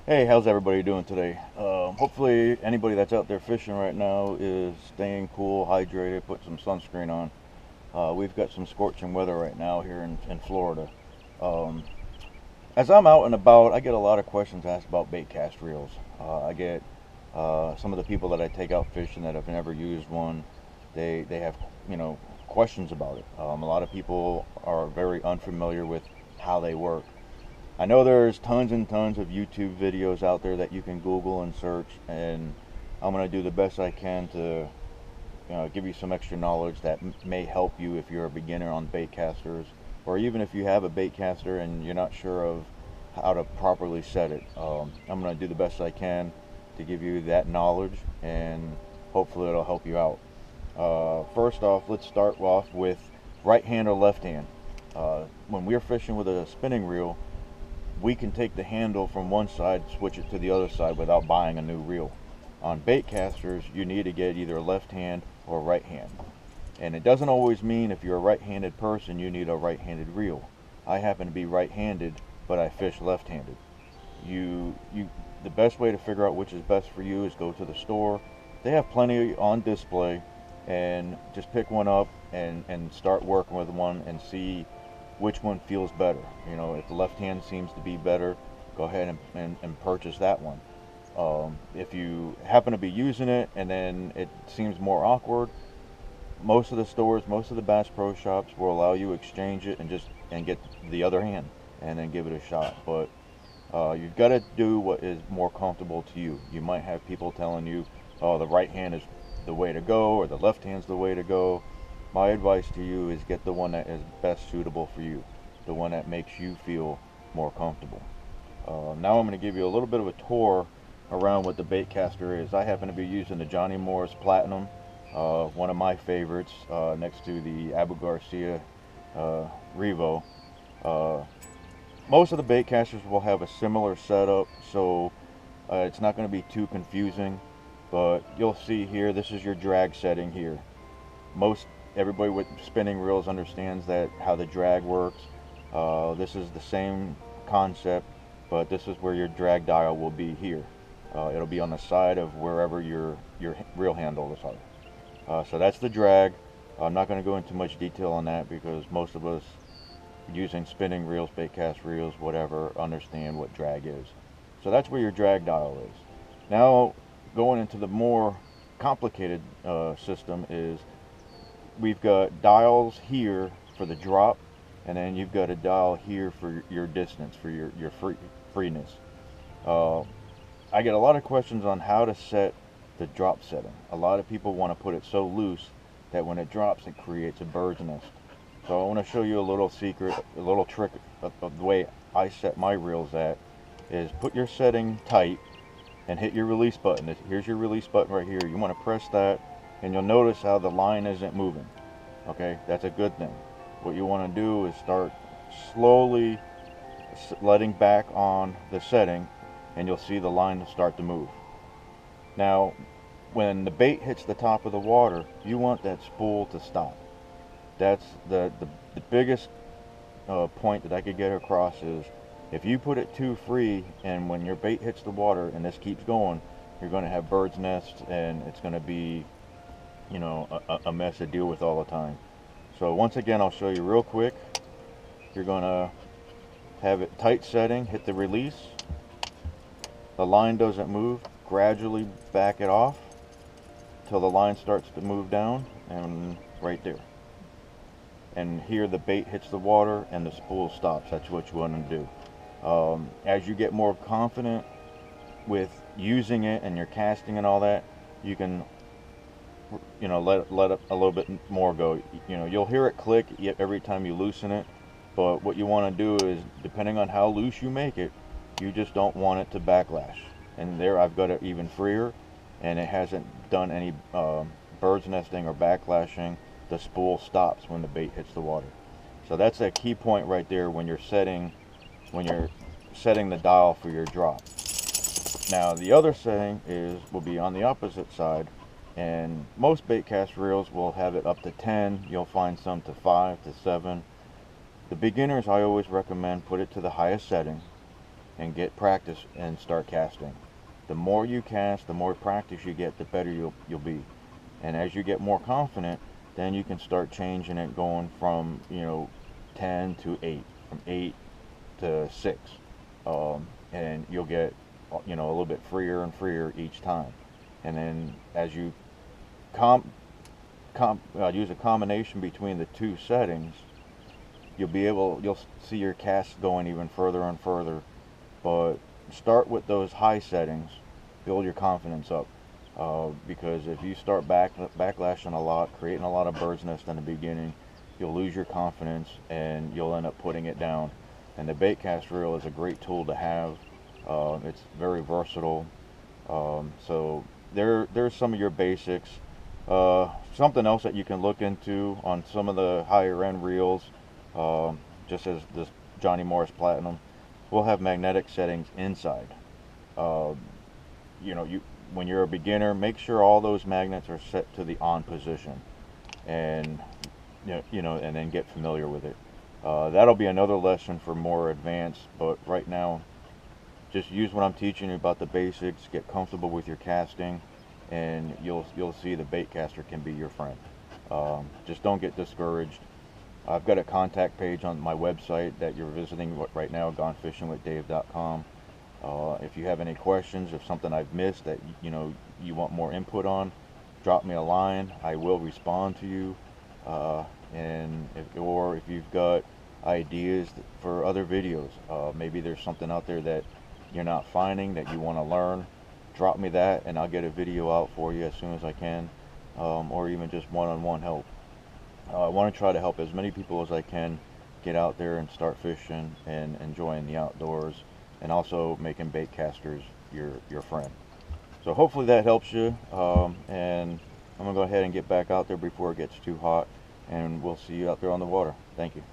Hey, how's everybody doing today? Hopefully, anybody that's out there fishing right now is staying cool, hydrated, put some sunscreen on. We've got some scorching weather right now here in Florida. Um, as I'm out and about, I get a lot of questions asked about bait cast reels. I get some of the people that I take out fishing that have never used one. They have questions about it. A lot of people are very unfamiliar with how they work. I know there's tons and tons of YouTube videos out there that you can Google and search, and I'm going to do the best I can to give you some extra knowledge that may help you if you're a beginner on bait casters, or even if you have a bait caster and you're not sure of how to properly set it. I'm going to do the best I can to give you that knowledge, and hopefully it'll help you out. First off, let's start off with right hand or left hand. When we're fishing with a spinning reel, we can take the handle from one side, switch it to the other side without buying a new reel. On bait casters, you need to get either left hand or right hand. And it doesn't always mean if you're a right-handed person you need a right-handed reel. I happen to be right-handed, but I fish left-handed. The best way to figure out which is best for you is go to the store. They have plenty on display, and just pick one up and start working with one and see which one feels better. If the left hand seems to be better, go ahead and purchase that one. If you happen to be using it and then it seems more awkward, most of the stores, most of the Bass Pro Shops will allow you to exchange it and get the other hand and then give it a shot. But you've got to do what is more comfortable to you. You might have people telling you, "Oh, the right hand is the way to go," or "the left hand's the way to go." My advice to you is get the one that is best suitable for you, the one that makes you feel more comfortable. Now I'm going to give you a little bit of a tour around what the bait caster is. I happen to be using the Johnny Morris Platinum, one of my favorites, next to the Abu Garcia uh, Revo. Uh, Most of the bait casters will have a similar setup, so it's not going to be too confusing. But you'll see here, this is your drag setting here. Most everybody with spinning reels understands that how the drag works. This is the same concept, but this is where your drag dial will be here. It'll be on the side of wherever your reel handles are. So that's the drag. I'm not going to go into much detail on that because most of us using spinning reels, bait cast reels, whatever, understand what drag is. So that's where your drag dial is. Now, going into the more complicated system is we've got dials here for the drop, and then you've got a dial here for your distance, for your freeness. Uh, I get a lot of questions on how to set the drop setting. A lot of people want to put it so loose that when it drops, it creates a bird's nest. So I want to show you a little secret, a little trick of the way I set my reels at is put your setting tight and hit your release button. Here's your release button right here. You want to press that and you'll notice how the line isn't moving. Okay, that's a good thing. What you want to do is start slowly letting back on the setting and you'll see the line start to move. Now, when the bait hits the top of the water, you want that spool to stop. That's the biggest point that I could get across is if you put it too free and when your bait hits the water and this keeps going, you're going to have bird's nests and it's going to be, a mess to deal with all the time. So once again, I'll show you real quick. You're going to have it tight setting, hit the release. The line doesn't move. Gradually back it off till the line starts to move down and right there. And here the bait hits the water and the spool stops. That's what you want to do. As you get more confident with using it and your casting and all that, you can let it a little bit more go. You'll hear it click every time you loosen it, but what you want to do is, depending on how loose you make it, you just don't want it to backlash. And there I've got it even freer and it hasn't done any bird's nesting or backlashing. The spool stops when the bait hits the water. So that's a key point right there when you're setting the dial for your drop. Now the other setting will be on the opposite side, and most bait cast reels will have it up to 10. You'll find some to 5 to 7. The beginners, I always recommend put it to the highest setting and get practice and start casting. The more you cast, the more practice you get, the better you'll be. And as you get more confident, then you can start changing it, going from 10 to 8, from 8 to 6, and you'll get a little bit freer and freer each time. And then as you use a combination between the two settings, you'll see your cast going even further and further. But start with those high settings, build your confidence up, because if you start backlashing a lot, creating a lot of bird's nest in the beginning, you'll lose your confidence and you'll end up putting it down. And the bait cast reel is a great tool to have. It's very versatile. So there's some of your basics. Something else that you can look into on some of the higher end reels, just as this Johnny Morris Platinum, will have magnetic settings inside. When you're a beginner, make sure all those magnets are set to the on position, and and then get familiar with it. That'll be another lesson for more advanced, but right now, just use what I'm teaching you about the basics, get comfortable with your casting, and you'll see the bait caster can be your friend. Just don't get discouraged. I've got a contact page on my website that you're visiting right now, gonefishingwithdave.com. If you have any questions, if something I've missed that you want more input on, drop me a line. I will respond to you. Or if you've got ideas for other videos, maybe there's something out there that you're not finding that you want to learn, drop me that and I'll get a video out for you as soon as I can, or even just one-on-one help. I want to try to help as many people as I can get out there and start fishing and enjoying the outdoors, and also making bait casters your friend. So hopefully that helps you, and I'm gonna go ahead and get back out there before it gets too hot, and we'll see you out there on the water. Thank you.